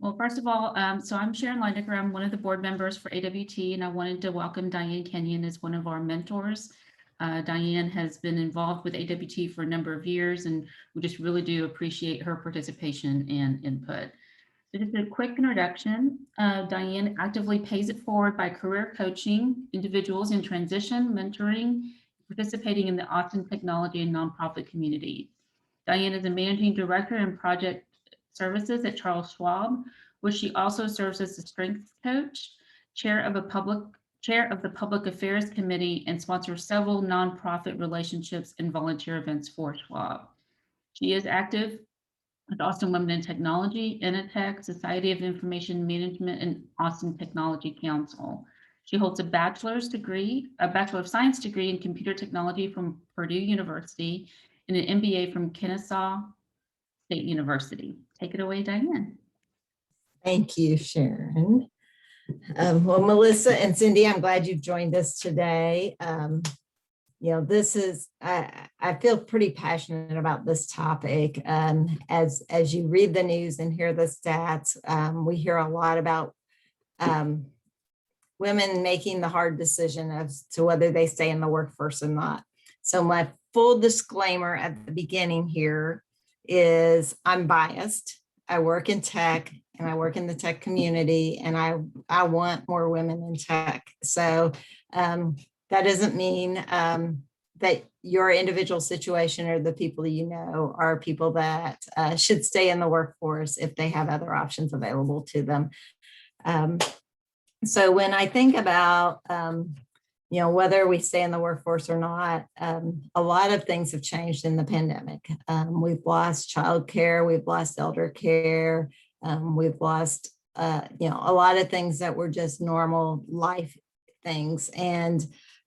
Well, first of all, so I'm Sharon Leidecker. I'm one of the board members for AWT, and I wanted to welcome Diane Kenyon as one of our mentors. Diane has been involved with AWT for a number of years, and we just really do appreciate her participation and input. So just a quick introduction. Diane actively pays it forward by career coaching individuals in transition, mentoring, participating in the Austin technology and nonprofit community. Diane is a managing director and project services at Charles Schwab, where she also serves as a strengths coach, chair of the Public Affairs Committee, and sponsors several nonprofit relationships and volunteer events for Schwab. She is active with Austin Women in Technology, Initech, Society of Information Management, and Austin Technology Council. She holds a bachelor of science degree in computer technology from Purdue University and an MBA from Kennesaw State University. Take it away, Diane. Thank you, Sharon. Well, Melissa and Cindy, I'm glad you've joined us today. This is, I feel pretty passionate about this topic. As you read the news and hear the stats, we hear a lot about women making the hard decision as to whether they stay in the workforce or not. So my full disclaimer at the beginning here is I'm biased. I work in tech and I work in the tech community, and I want more women in tech. So that doesn't mean that your individual situation or the people you know are people that should stay in the workforce if they have other options available to them. So when I think about whether we stay in the workforce or not, a lot of things have changed in the pandemic. We've lost childcare, we've lost elder care, we've lost a lot of things that were just normal life things. And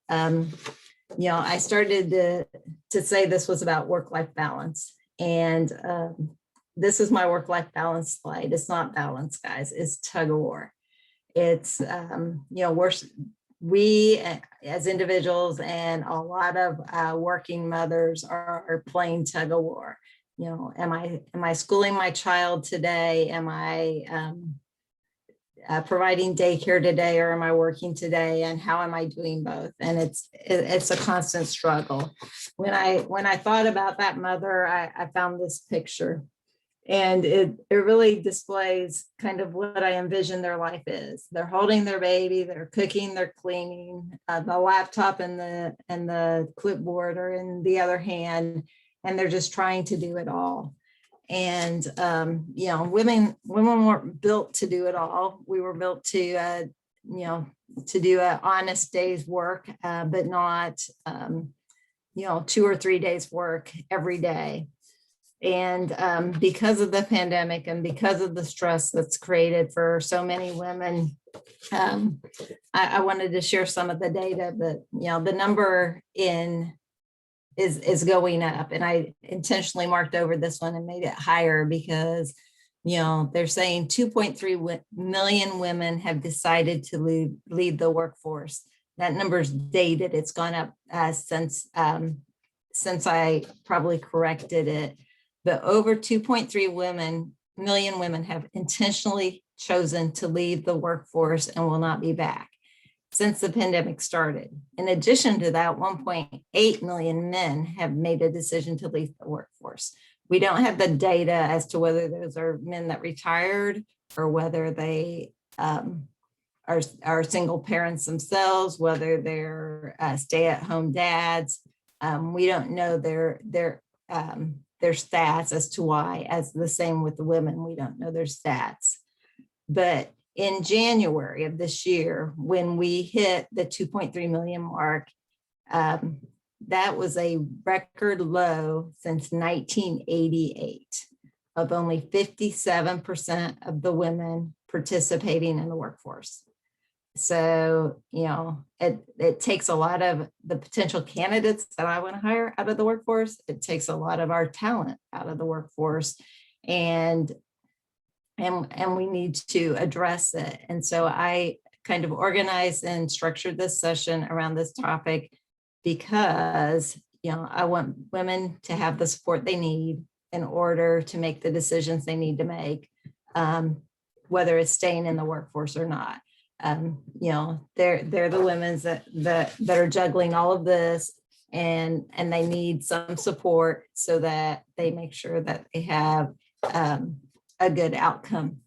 I started to say this was about work-life balance. And this is my work-life balance slide. It's not balance, guys. It's tug of war. It's we as individuals and a lot of working mothers are playing tug of war. Am I schooling my child today? Am I providing daycare today, or am I working today? And how am I doing both? And it's a constant struggle. When I thought about that mother, I found this picture. And it really displays kind of what I envision their life is. They're holding their baby, they're cooking, they're cleaning, the laptop and the clipboard are in the other hand, and they're just trying to do it all. And women weren't built to do it all. We were built to do an honest day's work, but not 2 or 3 days work every day. And because of the pandemic and because of the stress that's created for so many women, I wanted to share some of the data. But the number is going up, and I intentionally marked over this one and made it higher because they're saying 2.3 million women have decided to leave the workforce. That number's dated. It's gone up since I probably corrected it. But over 2.3 million women have intentionally chosen to leave the workforce and will not be back since the pandemic started. In addition to that, 1.8 million men have made a decision to leave the workforce. We don't have the data as to whether those are men that retired or whether they are single parents themselves, whether they're stay-at-home dads. We don't know their stats as to why. As the same with the women, we don't know their stats. But in January of this year, when we hit the 2.3 million mark, that was a record low since 1988 of only 57% of the women participating in the workforce. So, it takes a lot of the potential candidates that I want to hire out of the workforce. It takes a lot of our talent out of the workforce, and we need to address it. And so I kind of organized and structured this session around this topic because, I want women to have the support they need in order to make the decisions they need to make. whether it's staying in the workforce or not. They're the women that are juggling all of this, and they need some support so that they make sure that they have a good outcome.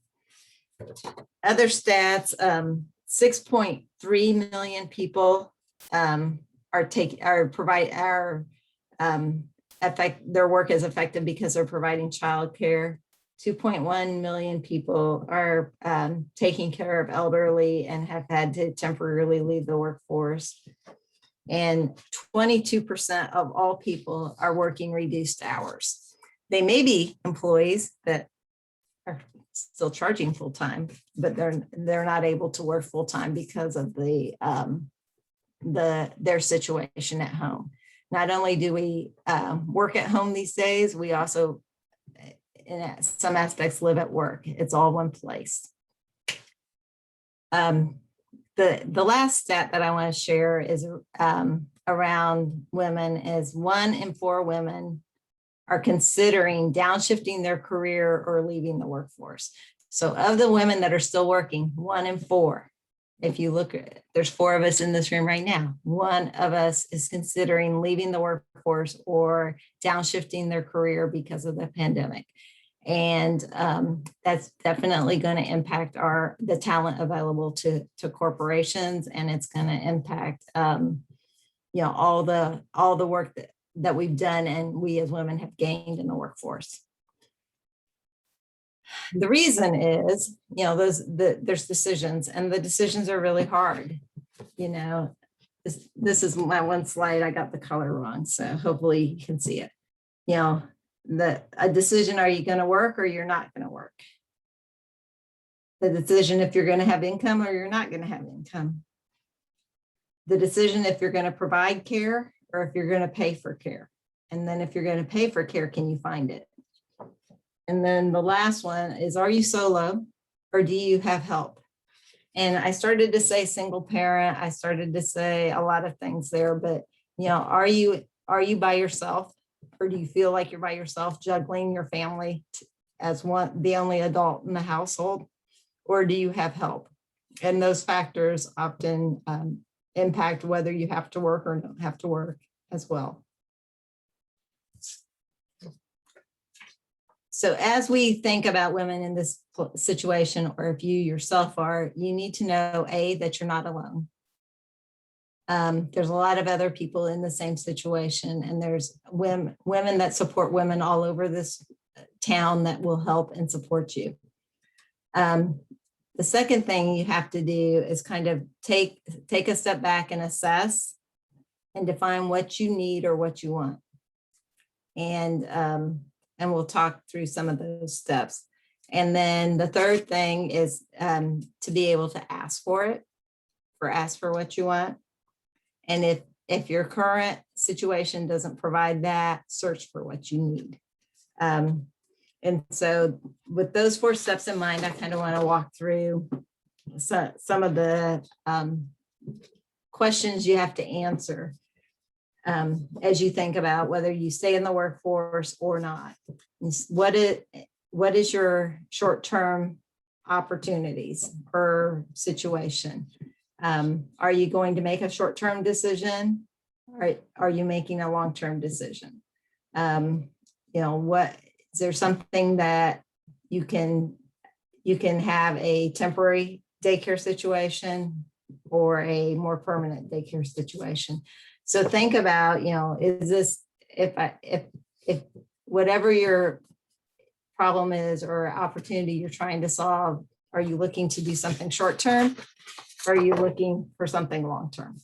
Other stats, 6.3 million people their work is affected because they're providing childcare. 2.1 million people are taking care of elderly and have had to temporarily leave the workforce. And 22% of all people are working reduced hours. They may be employees that are still charging full time, but they're not able to work full time because of their situation at home. Not only do we work at home these days, we also, in some aspects, live at work. It's all one place. The last stat that I want to share is around women is 1 in 4 women are considering downshifting their career or leaving the workforce. So of the women that are still working, 1 in 4, if you look at, there's 4 of us in this room right now, 1 of us is considering leaving the workforce or downshifting their career because of the pandemic. And that's definitely going to impact the talent available to corporations, and it's going to impact all the work that we've done and we as women have gained in the workforce. The reason is, there's decisions, and the decisions are really hard. This is my one slide. I got the color wrong, so hopefully you can see it. A decision, are you going to work or you're not going to work? The decision if you're going to have income or you're not going to have income. The decision if you're going to provide care or if you're going to pay for care. And then if you're going to pay for care, can you find it? And then the last one is, are you solo or do you have help? And I started to say single parent. I started to say a lot of things there, but are you by yourself? Or do you feel like you're by yourself juggling your family as the only adult in the household? Or do you have help? And those factors often impact whether you have to work or don't have to work as well. So as we think about women in this situation, or if you yourself are, you need to know, A, that you're not alone. There's a lot of other people in the same situation, and there's women that support women all over this town that will help and support you. The second thing you have to do is kind of take a step back and assess and define what you need or what you want. And we'll talk through some of those steps. And then the third thing is to be able to ask for what you want. And if your current situation doesn't provide that, search for what you need. And so with those 4 steps in mind, I kind of want to walk through some of the questions you have to answer as you think about whether you stay in the workforce or not. What is your short-term opportunities or situation? Are you going to make a short-term decision? Are you making a long-term decision? Is there something that you can have a temporary daycare situation or a more permanent daycare situation? So think about, is this, if whatever your problem is or opportunity you're trying to solve, are you looking to do something short-term? Or are you looking for something long-term?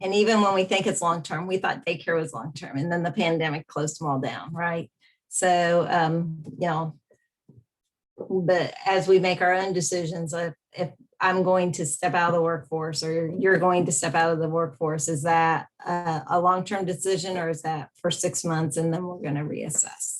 And even when we think it's long-term, we thought daycare was long-term, and then the pandemic closed them all down, right? So, but as we make our own decisions, if I'm going to step out of the workforce or you're going to step out of the workforce, is that a long-term decision, or is that for 6 months and then we're going to reassess?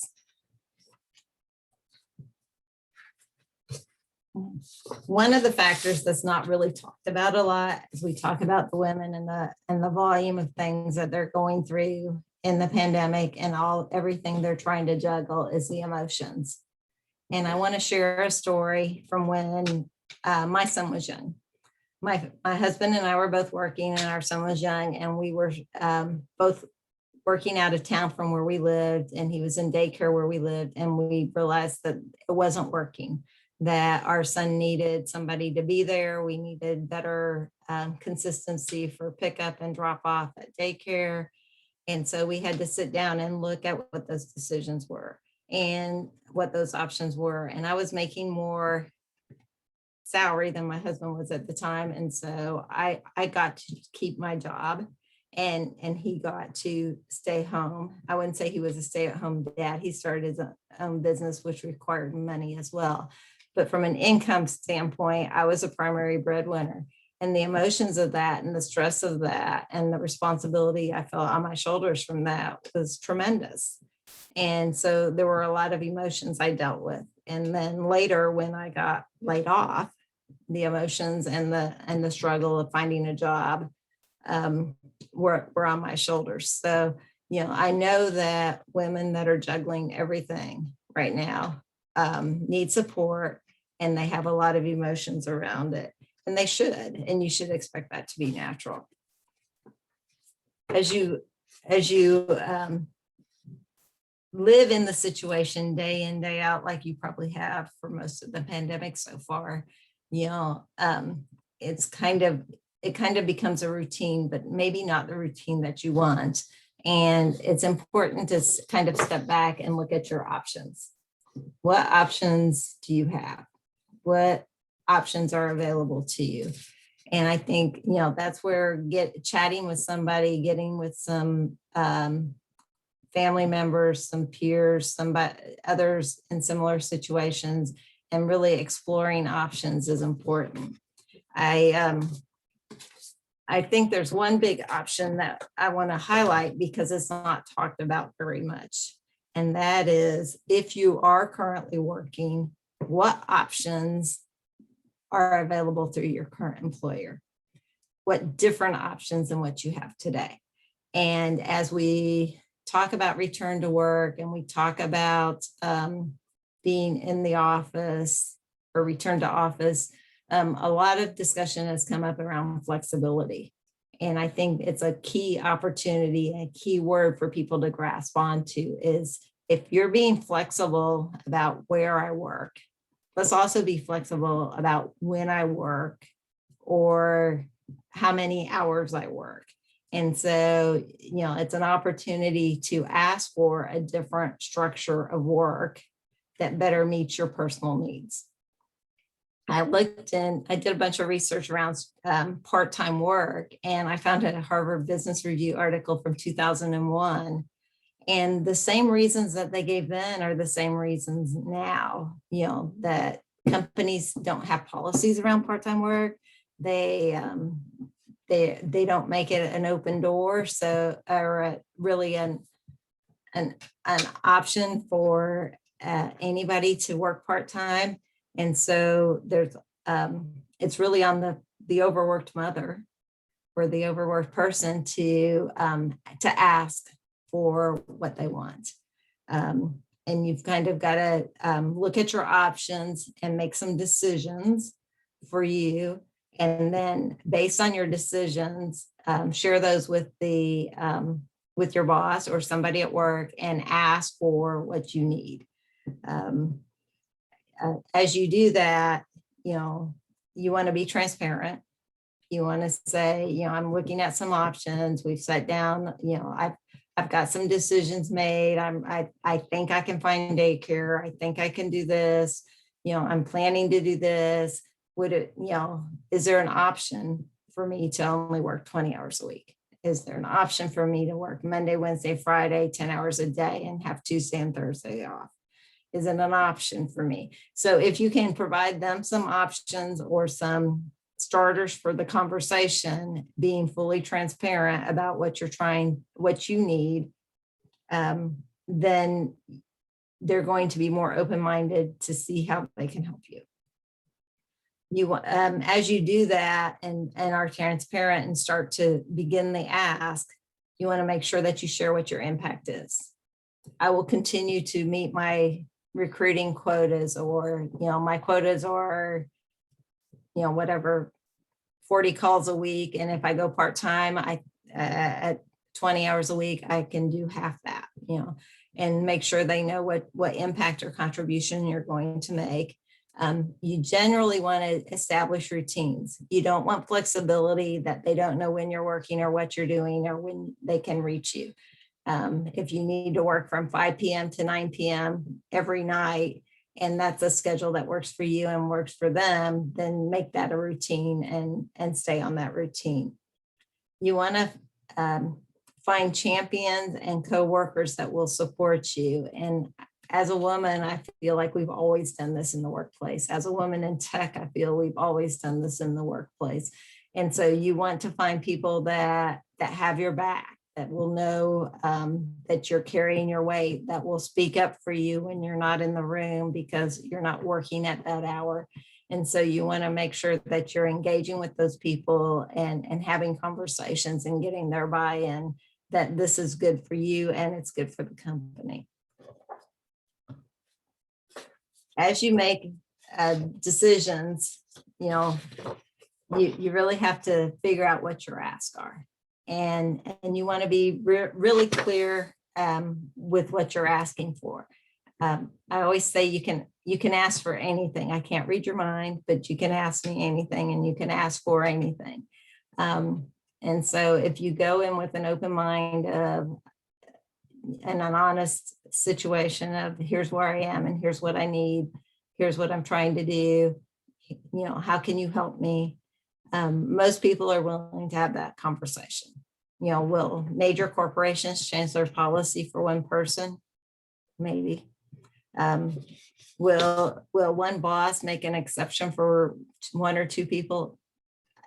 One of the factors that's not really talked about a lot as we talk about the women and the volume of things that they're going through in the pandemic and everything they're trying to juggle is the emotions. And I want to share a story from when my son was young. My husband and I were both working, and our son was young, and we were both working out of town from where we lived, and he was in daycare where we lived, and we realized that it wasn't working, that our son needed somebody to be there. We needed better consistency for pickup and drop off at daycare. And so we had to sit down and look at what those decisions were and what those options were. And I was making more salary than my husband was at the time. And so I got to keep my job, and he got to stay home. I wouldn't say he was a stay-at-home dad. He started his own business, which required money as well. But from an income standpoint, I was a primary breadwinner. And the emotions of that and the stress of that and the responsibility I felt on my shoulders from that was tremendous. And so there were a lot of emotions I dealt with. And then later, when I got laid off, the emotions and the struggle of finding a job were on my shoulders. So, I know that women that are juggling everything right now need support, and they have a lot of emotions around it, and they should, and you should expect that to be natural. As you live in the situation day in, day out, like you probably have for most of the pandemic so far, it kind of becomes a routine, but maybe not the routine that you want. And it's important to kind of step back and look at your options. What options do you have? What options are available to you? And I think, that's where chatting with somebody, getting with some family members, some peers, others in similar situations, and really exploring options is important. I think there's one big option that I want to highlight because it's not talked about very much. And that is, if you are currently working, what options are available through your current employer? What different options than what you have today? And as we talk about return to work, and we talk about being in the office or return to office, a lot of discussion has come up around flexibility. And I think it's a key opportunity, a key word for people to grasp onto is, if you're being flexible about where I work, let's also be flexible about when I work or how many hours I work. And so, it's an opportunity to ask for a different structure of work that better meets your personal needs. I did a bunch of research around part-time work, and I found a Harvard Business Review article from 2001. And the same reasons that they gave then are the same reasons now, that companies don't have policies around part-time work. They don't make it an open door, or really an option for anybody to work part-time. And so it's really on the overworked mother or the overworked person to ask for what they want. And you've kind of got to look at your options and make some decisions for you. And then based on your decisions, share those with with your boss or somebody at work and ask for what you need. As you do that, you want to be transparent. You want to say, I'm looking at some options. We've sat down, I've got some decisions made. I think I can find daycare. I think I can do this. I'm planning to do this. Is there an option for me to only work 20 hours a week? Is there an option for me to work Monday, Wednesday, Friday, 10 hours a day and have Tuesday and Thursday off? Is it an option for me? So if you can provide them some options or some starters for the conversation, being fully transparent about what you need, then they're going to be more open-minded to see how they can help you. As you do that and are transparent and start to begin the ask, you want to make sure that you share what your impact is. I will continue to meet my recruiting quotas, or, my quotas are, whatever, 40 calls a week. And if I go part-time, at 20 hours a week, I can do half that, and make sure they know what impact or contribution you're going to make. You generally want to establish routines. You don't want flexibility that they don't know when you're working or what you're doing or when they can reach you. If you need to work from 5 p.m. to 9 p.m. every night, and that's a schedule that works for you and works for them, then make that a routine and stay on that routine. You want to find champions and coworkers that will support you. And as a woman, I feel like we've always done this in the workplace. As a woman in tech, I feel we've always done this in the workplace. And so you want to find people that have your back, that will know that you're carrying your weight, that will speak up for you when you're not in the room because you're not working at that hour. And so you want to make sure that you're engaging with those people and having conversations and getting their buy-in that this is good for you and it's good for the company. As you make decisions, you really have to figure out what your asks are. And you want to be really clear with what you're asking for. I always say you can ask for anything. I can't read your mind, but you can ask me anything and you can ask for anything. And so if you go in with an open mind of and an honest situation of here's where I am and here's what I need, here's what I'm trying to do, how can you help me? Most people are willing to have that conversation. Will major corporations change their policy for one person? Maybe. Will one boss make an exception for one or two people?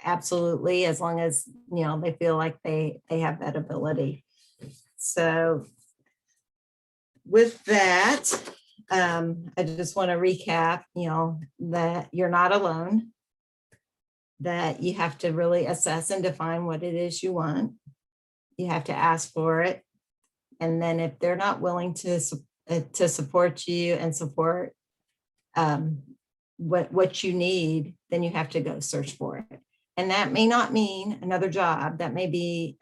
Absolutely, as long as they feel like they have that ability. So with that, I just want to recap, that you're not alone, that you have to really assess and define what it is you want. You have to ask for it. And then if they're not willing to support you and support what you need, then you have to go search for it. And that may not mean another job. That may be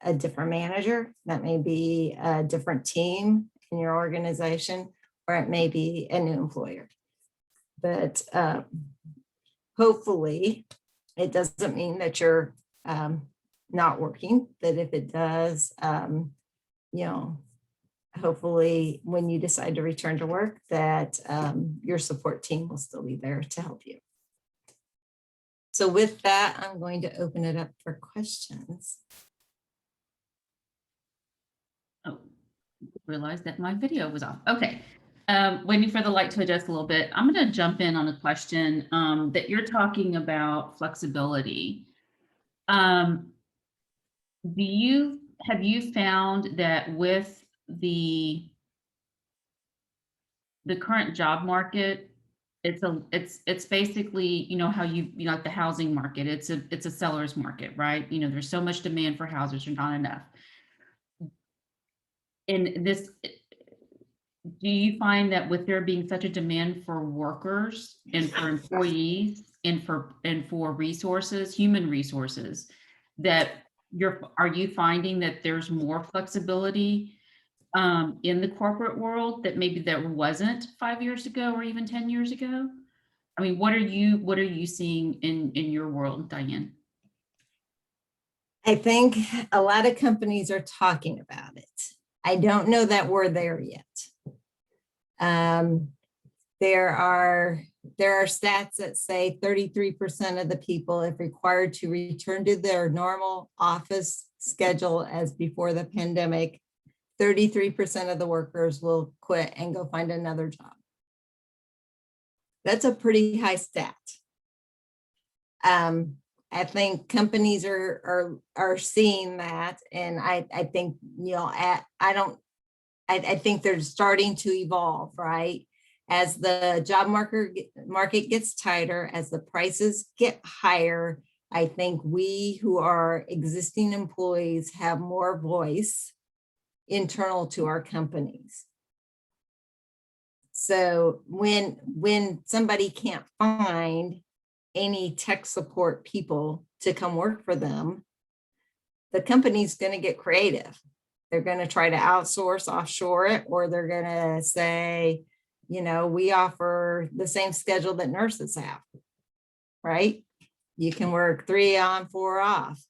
a different manager. That may be a different team in your organization, or it may be a new employer. But hopefully it doesn't mean that you're not working, that if it does, hopefully when you decide to return to work, that your support team will still be there to help you. So with that, I'm going to open it up for questions. Oh, realized that my video was off. Okay. Waiting for the light to adjust a little bit. I'm going to jump in on a question that you're talking about flexibility. Have you found that with the current job market, it's basically, how like the housing market, it's a seller's market, right? There's so much demand for houses, there's not enough. In this, do you find that with there being such a demand for workers and for employees and for resources, human resources, that are you finding that there's more flexibility in the corporate world that maybe there wasn't 5 years ago or even 10 years ago? I mean, what are you seeing in your world, Diane? I think a lot of companies are talking about it. I don't know that we're there yet. There are stats that say 33% of the people, if required to return to their normal office schedule as before the pandemic, 33% of the workers will quit and go find another job. That's a pretty high stat. I think companies are seeing that, and I think I think they're starting to evolve, right? As the job market gets tighter, as the prices get higher, I think we who are existing employees have more voice internal to our companies. So when somebody can't find any tech support people to come work for them, the company's going to get creative. They're going to try to outsource, offshore it, or they're going to say, you know, we offer the same schedule that nurses have, right? You can work 3 on, 4 off,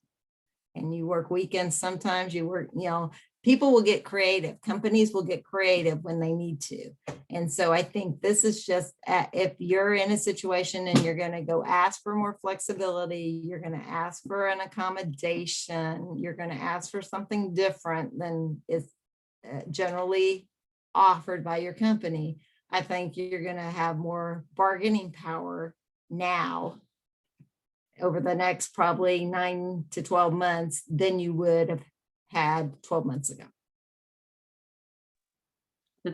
and you work weekends. Sometimes you work, you know, people will get creative. Companies will get creative when they need to. And so I think this is just, if you're in a situation and you're going to go ask for more flexibility, you're going to ask for an accommodation, you're going to ask for something different than is generally offered by your company. I think you're going to have more bargaining power now over the next probably 9 to 12 months than you would have had 12 months ago. So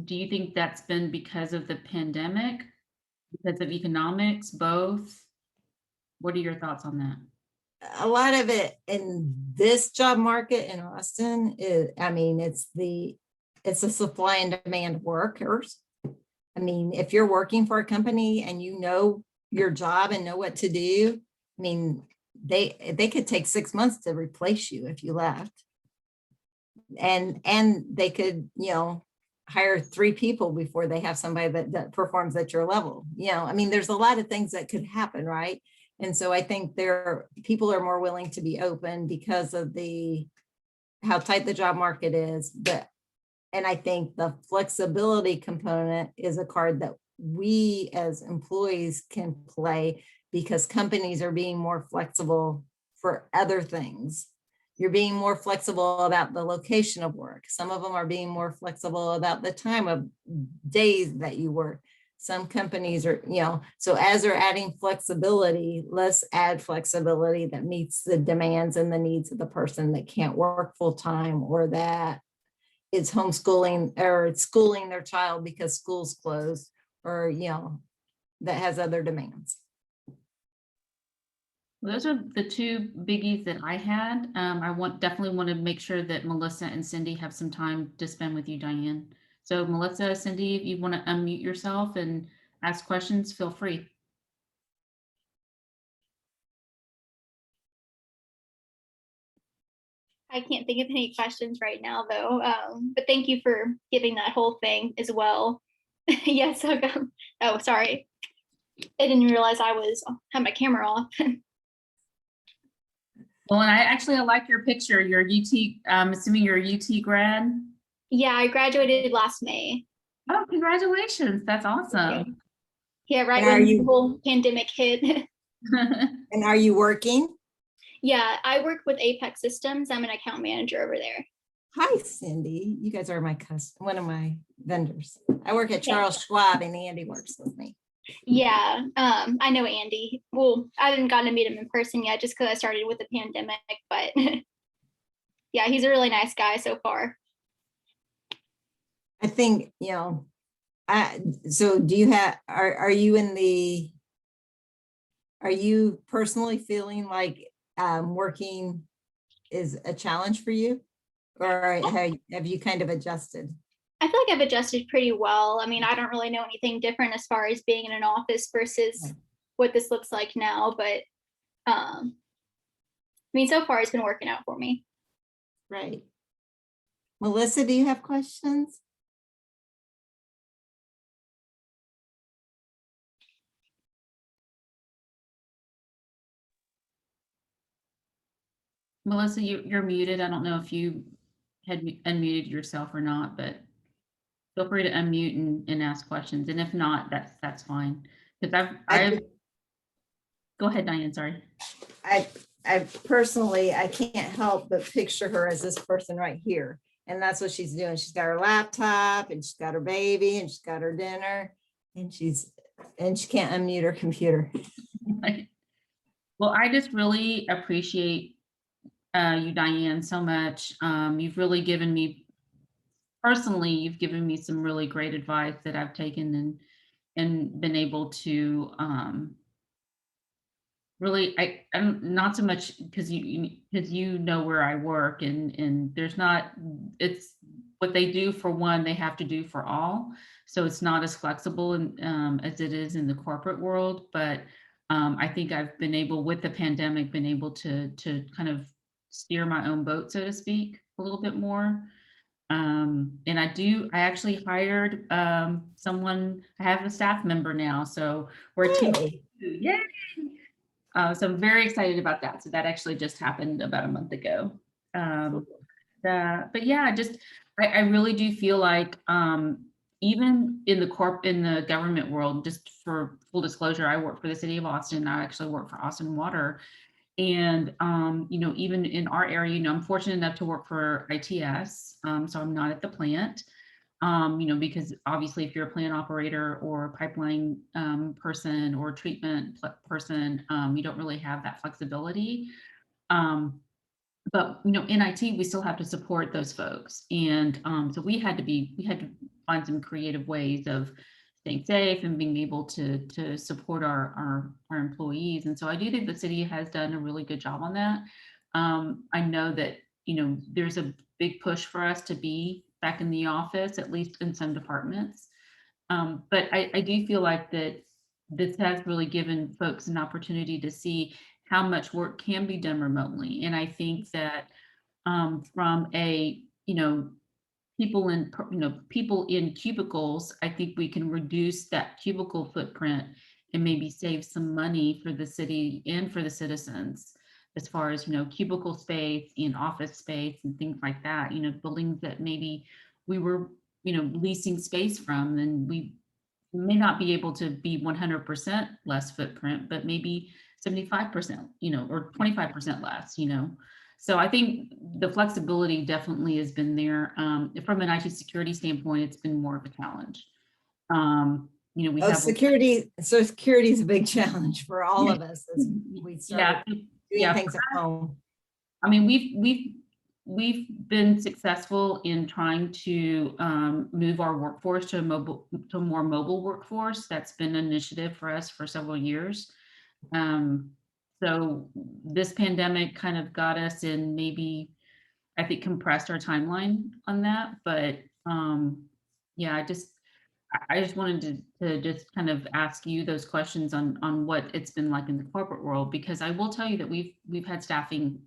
do you think that's been because of the pandemic, because of economics, both? What are your thoughts on that? A lot of it in this job market in Austin is, I mean, it's a supply and demand of workers. I mean, if you're working for a company and you know your job and know what to do, I mean, they could take 6 months to replace you if you left. And they could, you know, hire 3 people before they have somebody that performs at your level. You know, I mean, there's a lot of things that could happen, right? And so I think people are more willing to be open because of how tight the job market is. And I think the flexibility component is a card that we as employees can play, because companies are being more flexible for other things. You're being more flexible about the location of work. Some of them are being more flexible about the time of days that you work. Some companies are, you know, so as they're adding flexibility, let's add flexibility that meets the demands and the needs of the person that can't work full time, or that is homeschooling or it's schooling their child because school's closed, or, you know, that has other demands. Well, those are the 2 biggies that I had. I definitely want to make sure that Melissa and Cindy have some time to spend with you, Diane. So Melissa, Cindy, if you want to unmute yourself and ask questions, feel free. I can't think of any questions right now, though. But thank you for giving that whole thing as well. Yes. Oh, sorry. I didn't realize I had my camera off. Well, and I like your picture. You're UT, I'm assuming you're a UT grad. Yeah, I graduated last May. Oh, congratulations. That's awesome. Yeah, right when the whole pandemic hit. And are you working? Yeah, I work with Apex Systems. I'm an account manager over there. Hi, Cindy. You guys are one of my vendors. I work at Charles Schwab, and Andy works with me. Yeah, I know Andy. Well, I haven't gotten to meet him in person yet, just because I started with the pandemic. But yeah, he's a really nice guy so far. I think, you know, so do you have, are you personally feeling like working is a challenge for you, or have you kind of adjusted? I feel like I've adjusted pretty well. I mean, I don't really know anything different as far as being in an office versus what this looks like now, but I mean, so far it's been working out for me. Right. Melissa, do you have questions? Melissa, you're muted. I don't know if you had unmuted yourself or not, but feel free to unmute and ask questions. And if not, that's fine. Because I've go ahead, Diane, sorry. I personally, I can't help but picture her as this person right here. And that's what she's doing. She's got her laptop, and she's got her baby, and she's got her dinner, and she can't unmute her computer. Well, I just really appreciate you, Diane, so much. You've really given me, personally, you've given me some really great advice that I've taken and been able to really, I'm not so much because you know where I work, and there's not, it's what they do for one, they have to do for all. So it's not as flexible as it is in the corporate world, but I think I've been able, with the pandemic, been able to kind of steer my own boat, so to speak, a little bit more. And I actually hired someone, I have a staff member now, so we're a team. Hey, Yay! So I'm very excited about that. So that actually just happened about a month ago. Um, but yeah, I really do feel like even in the government world, just for full disclosure, I work for the city of Austin. I actually work for Austin Water. And even in our area, I'm fortunate enough to work for ITS. So I'm not at the plant. Because obviously if you're a plant operator or a pipeline person or treatment person, you don't really have that flexibility. But in IT, we still have to support those folks. And so we had to find some creative ways of staying safe and being able to support our employees. And so I do think the city has done a really good job on that. I know that, there's a big push for us to be back in the office, at least in some departments. But I do feel like that this has really given folks an opportunity to see how much work can be done remotely. And I think that from a, people in cubicles, I think we can reduce that cubicle footprint and maybe save some money for the city and for the citizens as far as, cubicle space and office space and things like that, buildings that maybe we were, leasing space from, and we may not be able to be 100% less footprint, but maybe 75%, or 25% less, So I think the flexibility definitely has been there. From an IT security standpoint, it's been more of a challenge. We oh, have security is a big challenge for all of us as we start doing yeah. things at home. I mean, we've been successful in trying to move our workforce to a more mobile workforce. That's been an initiative for us for several years. So this pandemic kind of got us in, maybe I think compressed our timeline on that. But yeah, I just wanted to just kind of ask you those questions on what it's been like in the corporate world, because I will tell you that we've had staffing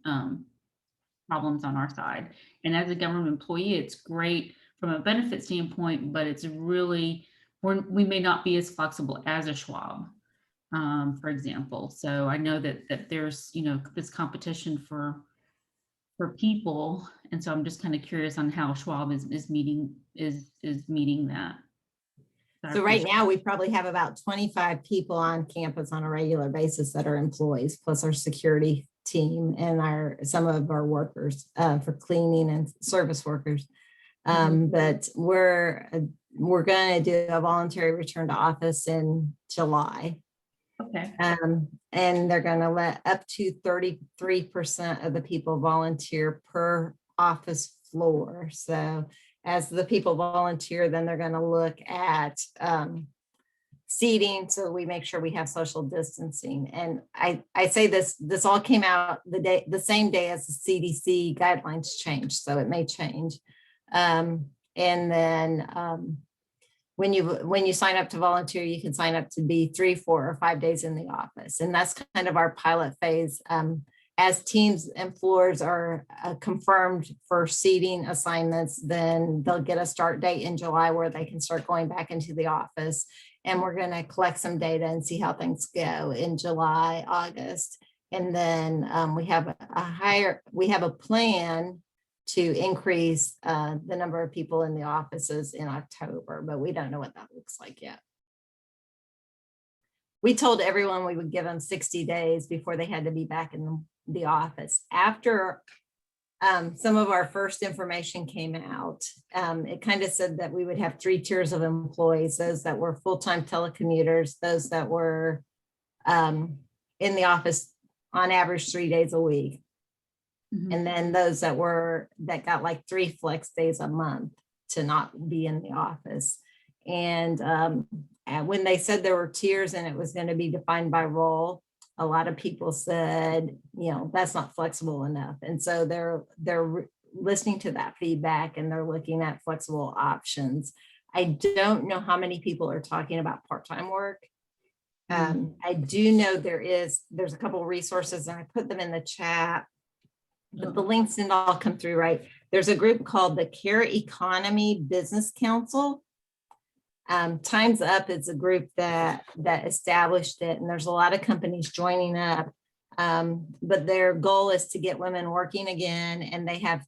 problems on our side. And as a government employee, it's great from a benefit standpoint, but it's really, we may not be as flexible as a Schwab, for example. So I know that there's, this competition for people. And so I'm just kind of curious on how Schwab is meeting that. So right now, we probably have about 25 people on campus on a regular basis that are employees, plus our security team and some of our workers for cleaning and service workers. But we're going to do a voluntary return to office in July. Okay. And they're going to let up to 33% of the people volunteer per office floor. So as the people volunteer, then they're going to look at seating, so we make sure we have social distancing. And I say this all came out the same day as the CDC guidelines changed, so it may change. And then when you sign up to volunteer, you can sign up to be 3, 4, or 5 days in the office, and that's kind of our pilot phase. As teams and floors are confirmed for seating assignments, then they'll get a start date in July where they can start going back into the office. And we're going to collect some data and see how things go in July, August. And then we have a plan to increase the number of people in the offices in October, but we don't know what that looks like yet. We told everyone we would give them 60 days before they had to be back in the office. After some of our first information came out, it kind of said that we would have 3 tiers of employees: those that were full-time telecommuters, those that were in the office on average 3 days a week, and then those that got like 3 flex days a month to not be in the office. And when they said there were tiers and it was going to be defined by role, a lot of people said, that's not flexible enough. And so they're listening to that feedback and they're looking at flexible options. I don't know how many people are talking about part-time work. I do know there's a couple of resources, and I put them in the chat, but the links didn't all come through right. There's a group called the Care Economy Business Council. Time's Up is a group that established it, and there's a lot of companies joining up. But their goal is to get women working again, and they have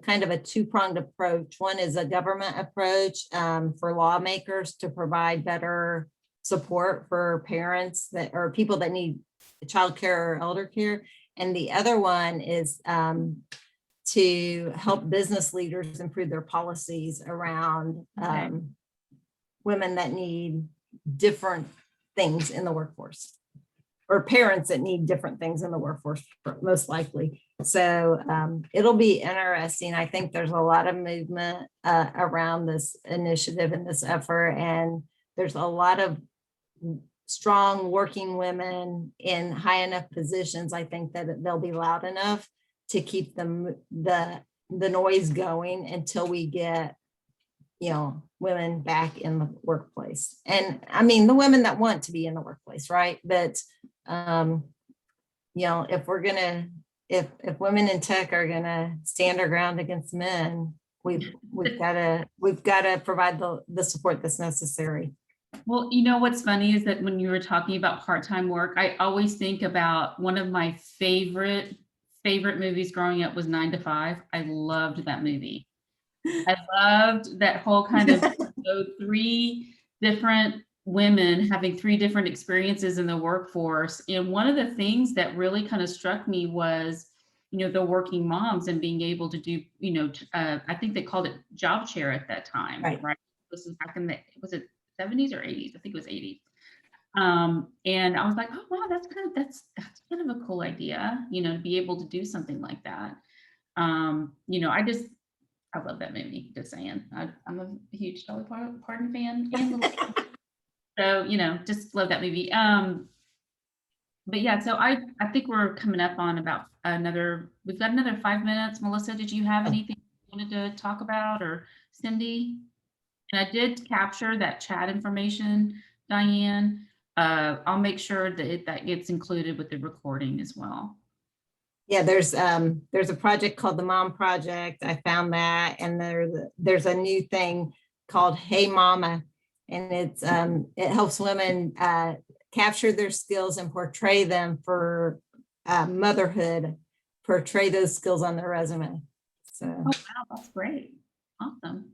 kind of a two-pronged approach. One is a government approach for lawmakers to provide better support for parents that or people that need childcare or elder care. And the other one is to help business leaders improve their policies around women that need different things in the workforce, or parents that need different things in the workforce, most likely. So it'll be interesting. I think there's a lot of movement around this initiative and this effort, and there's a lot of strong working women in high enough positions. I think that they'll be loud enough to keep the noise going until we get, women back in the workplace. And I mean, the women that want to be in the workplace, right? But if we're gonna, if women in tech are gonna stand our ground against men, we've got to provide the support that's necessary. Well, what's funny is that when you were talking about part-time work, I always think about one of my favorite movies growing up was 9 to 5. I loved that movie. I loved that whole kind of three different women having three different experiences in the workforce. And one of the things that really kind of struck me was, the working moms and being able to do, I think they called it job share at that time, right? This was back in was it 70s or 80s? I think it was 80s. And I was like, oh wow, that's kind of a cool idea, to be able to do something like that. I love that movie, just saying. I'm a huge Dolly Parton fan. So, just love that movie. But yeah, so I think we're coming up on about we've got another 5 minutes. Melissa, did you have anything you wanted to talk about, or Cindy? And I did capture that chat information, Diane. I'll make sure that that gets included with the recording as well. Yeah, there's a project called the Mom Project. I found that, and there's a new thing called Hey Mama, and it helps women capture their skills and portray them for motherhood, portray those skills on their resume. So, oh wow, that's great, awesome.